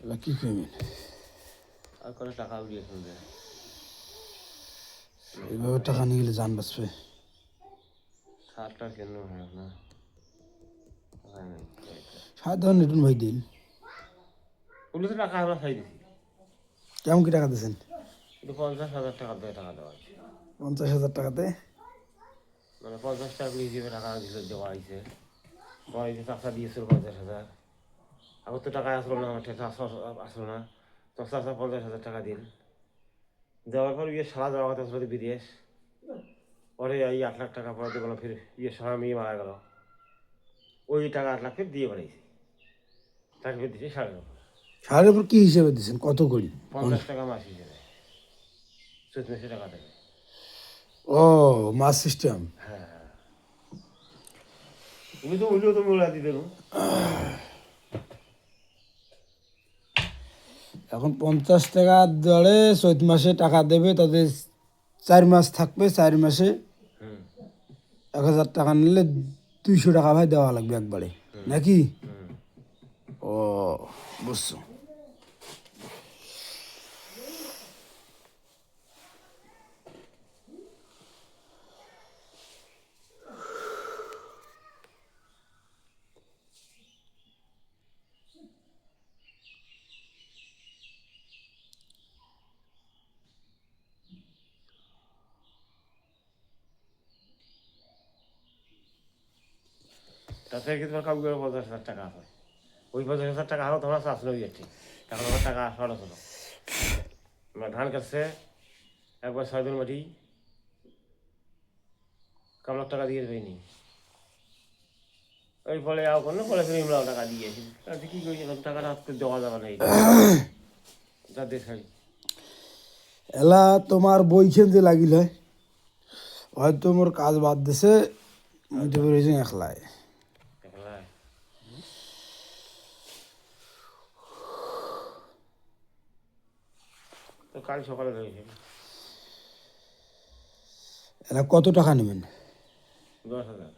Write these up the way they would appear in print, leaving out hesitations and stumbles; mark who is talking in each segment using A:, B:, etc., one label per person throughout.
A: এলা কি করবেন?
B: আর কোনো টাকা উড়িয়ে শুনবে
A: এইভাবে টাকা নিয়ে গেলে যান বাঁচবে।
B: সারটা কেন হয় না
A: সাধারণ নতুন ভাই দিন
B: ওগুলো তো টাকা আমরা খাই দিছি
A: কেমন কি টাকা দিয়েছেন?
B: কিন্তু 50,000 টাকা দিয়ে টাকা দেওয়া আছে
A: 50,000 টাকাতে
B: মানে 50 টাকা হিসেবে টাকা দিল দেওয়া হয়েছে আমার এই যে চাষা দিয়েছিল 50,000 আমার তো টাকা আসলো না আমার চাষা আসলো না তো চাষা 50,000 টাকা দিন দেওয়ার পর ইয়ে সারা যাওয়া কথা আসলে বিদেশ পরে এই 8 লাখ টাকা পরে দেবো ফির ইয়ে সারা মেয়ে মারা গেল ওই টাকা 8 লাখ ফির দিয়ে বেড়াইছি তাকে ফির দিয়েছি 9.5
A: সারের উপর কি হিসেবে দিচ্ছেন? কত করি?
B: 50 টাকা মাস হিসেবে 1400 টাকা দেবে
A: ও মাস সিস্টেম।
B: হ্যাঁ হ্যাঁ তুমি তো উল্লেও তুমি ওরা দিয়ে দেবো
A: এখন 50 টাকা দরে চৈত মাসে টাকা দেবে, তাদের 4 মাস থাকবে, 4 মাসে 1,000 টাকা নিলে 200 টাকা ভাই দেওয়া লাগবে একবারে নাকি? ও বুঝছো।
B: তাতে কি তোমার কাউকে 50,000 টাকা হয় ওই 50,000 টাকা হারো তোমার আসলো যাচ্ছে টাকা তোমার টাকা সরস হলো ধান কাটছে একবার 6 দিন মাটি কামলার টাকা দিয়ে দেয়নি ওই ফলে আও কোনো ফলে ফিরে ইমরাও টাকা দিয়েছি তাতে কী করেছি টাকাটা আজকে দেওয়া যাবে না এইটা যা দেখাই
A: এলা তোমার বইছেন যে লাগিল হয় হয়তো মোর কাজ বাদ দিছে মুইতে পেরেছি একলাই।
B: দেখলাই তো কাল সকালে রয়েছে
A: এলা কত টাকা নেবেন?
B: 10,000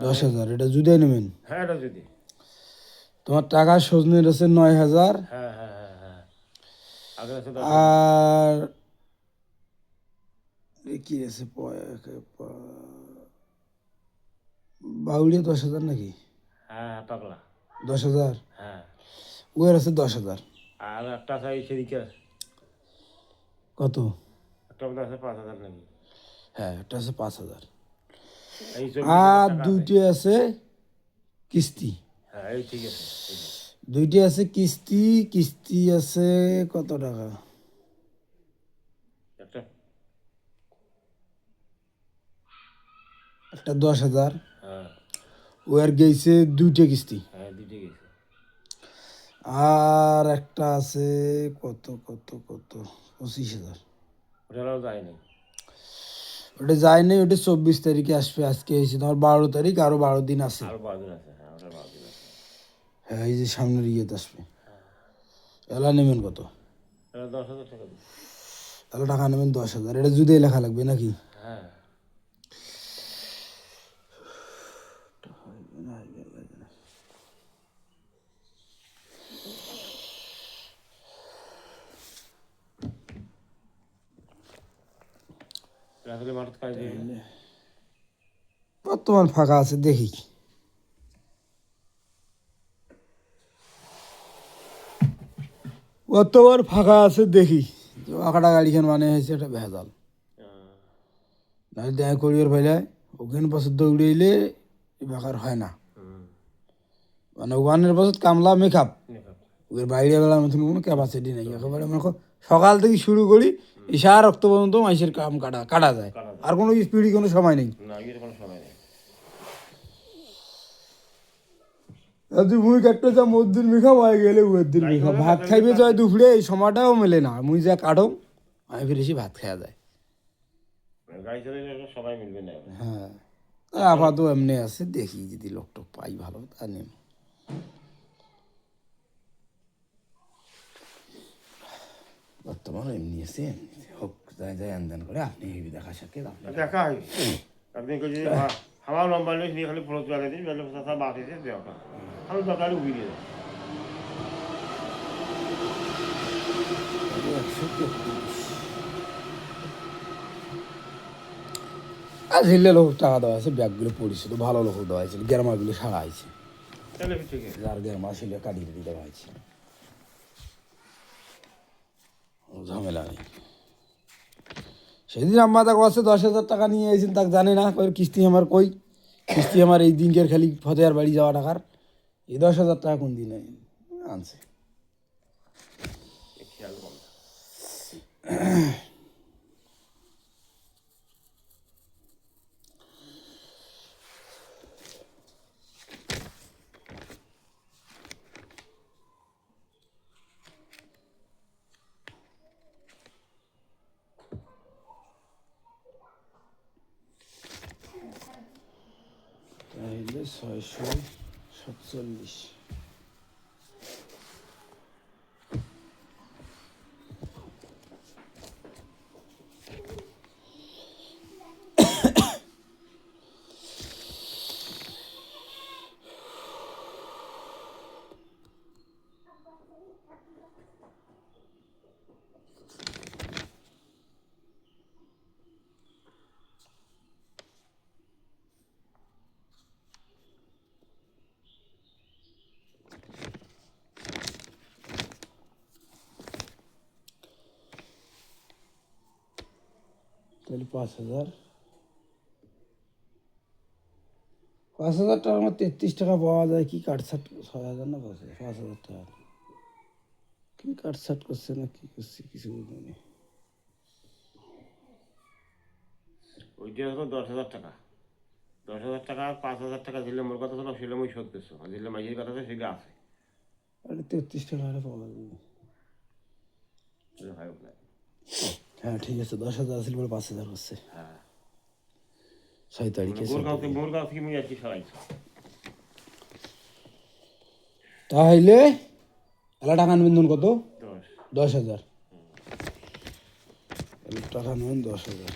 A: 10,000 এটা জুদাই নেবেন?
B: হ্যাঁ এটা যদি
A: তোমার টাকা সজনের আছে 9,000
B: হ্যাঁ হ্যাঁ হ্যাঁ হ্যাঁ আগে আছে
A: আর কি আছে বাউলিয়া 10,000 নাকি?
B: হ্যাঁ পাগলা
A: 10,000
B: হ্যাঁ
A: ওয়ের আছে 10,000।
B: আর একটা আছে সেদিকে
A: কত?
B: একটা মধ্যে আছে 5,000 নাকি
A: হ্যাঁ এটা আছে 5,000
B: এই
A: আর
B: 24,000 টাকা আছে
A: দুইটি আছে কিস্তি।
B: হ্যাঁ এই ঠিক আছে ঠিক আছে
A: দুইটি আছে কিস্তি, কিস্তি আছে কত টাকা?
B: একটা
A: একটা 10,000
B: হ্যাঁ
A: ওয়ার গেছে দুইটা কিস্তি।
B: হ্যাঁ দুইটা গেছে
A: আর একটা আছে কত কত কত 25,000
B: ওটাও যায়নি
A: ওটা যায়নি, ওটা 24 তারিখে আসবে। আজকে হয়েছে তোমার 12 তারিখ, আরো 12 দিন আছে।
B: আরো 12 দিন আছে হ্যাঁ ওটা 12 দিন আছে
A: হ্যাঁ এই যে সামনের ইয়েতে আসবে। এলা নেবেন কত?
B: এটা 10,000 টাকা দিই
A: এলা টাকা নেবেন 10,000। এটা জুদে লেখা লাগবে নাকি?
B: হ্যাঁ রাখলে মাঠত কাজ দিবি
A: বর্তমান ফাঁকা আছে দেখি। বর্তমান ফাঁকা আছে দেখি। যে আঁকাটা গাড়িখান মানে হয়েছে এটা ভেজাল। নাহলে দেখা করিয়ার ফেলে ওখানে বছর দৌড়ে এলে বেকার হয় না। মানে ওখানের বছর কামলা মেকআপ ওদের বাইরে বেলার মতন কোনো ক্যাপাসিটি নেই একেবারে। মনে করো সকাল থেকে শুরু করি ইশা রক্ত পর্যন্ত মানুষের কাম কাটা যায়, আর কোনো স্পিডি কোনো সময় নেই।
B: না এর কোনো সময় নেই
A: তুই মুই কাটতে যা মদ্দিন মেখা হয়ে গেলে উয়ের দিন মেখা ভাত খাইবে যায় দুপুরে এই সময়টাও মেলে না। মুই যা কাটো আমি ফিরেছি ভাত খাওয়া যায়।
B: গাড়ি চালালে সবাই মিলবে না
A: হ্যাঁ আপাতত এমনি আছে, দেখি যদি লোক টোক পাই ভালো তা নেব। বর্তমান এমনি আছে, এমনি হোক যায় যায় আন্দান করে আপনি দেখা সাক্ষাৎ
B: দেখা হয় আপনি যদি আমার লম্বা নিয়ে খালি ফটো তুলে দিন বাদ এসে দেওয়া খালি দরকার উবিয়ে দেয়
A: আর ঝিলে লোক টাকা দেওয়া আছে, ব্যাগগুলো পড়েছিল, ভালো লোক দেওয়া হয়েছিল, গ্যারমাগুলো সারা হয়েছে,
B: তাহলে ঠিক আছে।
A: যার গ্যারমা ছিল কাটিয়ে দিয়ে দেওয়া হয়েছে, ঝামেলা নেই। সেদিন আম্মা তাকে কাছে 10,000 টাকা নিয়ে এসেছেন, তাকে জানে না কই কিস্তি আমার, কই কিস্তি আমার এই দিনকের খালি ফতেহার বাড়ি যাওয়া টাকার, এই 10,000 টাকা কোন দিন আনছে।
B: খেয়াল কম।
A: তাহলে 647। তাহলে 5,000, 5,000 টাকার আমার 33 টাকা পাওয়া যায়, কি কাটছাট 6,000 না 5,000 টাকা, কি কাটছাট করছে না কি করছে কিছু বুঝিনি।
B: ওইটা হলো 10,000 টাকা। 10,000 টাকা 5,000 টাকা দিলে মোর কথা ছিল সেটা আমি শোধ করছো, আর দিলে মাঝের কথা ছিল সেটা আছে।
A: আরে 33 টাকা আরে পাওয়া যাবে।
B: সেটা ভাই বলে।
A: হ্যাঁ ঠিক আছে, 10,000 আসলে পরে 5,000 হচ্ছে
B: হ্যাঁ
A: 6 তারিখে।
B: মোর গাঁও থেকে মুই আছি সরাইছো।
A: তাহলে এলা টাকা নেবেন কত?
B: 10।
A: 10,000 টাকা নেবেন, 10,000।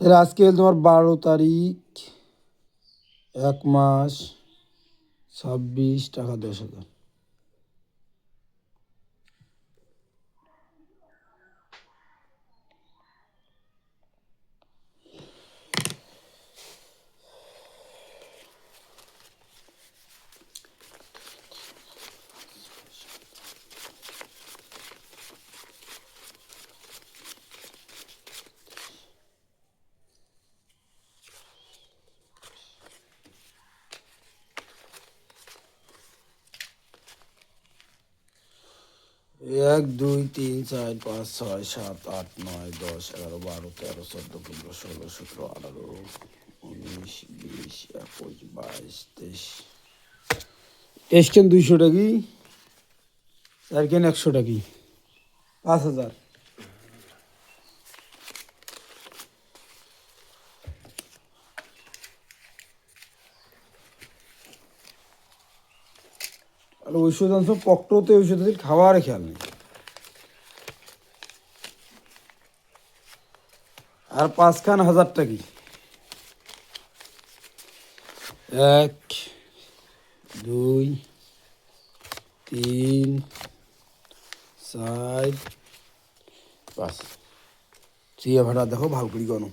A: তাহলে আজকে হলো তোমার 12 তারিখ, 1 মাস, 26 টাকা 10,000। এক 2 3 4 5 6 7 8 9 10 11 12 13 14 15 16 17 18 19 20 21 22 23 কেন 200 টাকি, আর কেন 100 টাকি, 5,000। আর ঔষধ আনছো পকটোতে, ঔষধ খাওয়ার খেয়াল নেই। আর 5,000 টাকি, 1 2 3 4 5। চিয়া ভাড়া দেখো ভাল করি গণ।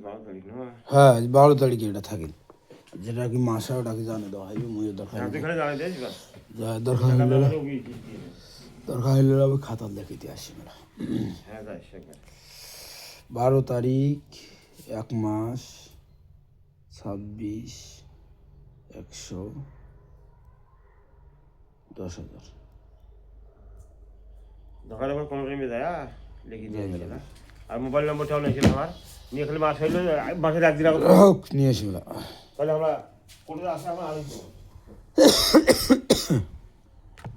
B: ভালো তারিখ না
A: হ্যাঁ 12 তারিখে এটা থাকে, যেটা কি মাসা ওটাকে জানে দেওয়া হয় মুয়ে দরকার
B: আপনি খালি জানাই দিস বা
A: যা দরকার হইলে আমি খাতার দেখিতে আসি মেলা।
B: হ্যাঁ যাই সেখানে
A: 12 তারিখ 1 মাস 26 110,000
B: দোকানে আমার কোনো টাইমে যায় লিখে দিয়ে গেল না। আর মোবাইল নম্বরটাও নিয়েছিল আমার, নিয়ে খালি মাস হইলো মাসের একদিন আগে
A: হোক নিয়ে আসি মেলা।
B: তাহলে আমরা কোনটা আসে আমরা আলোচনা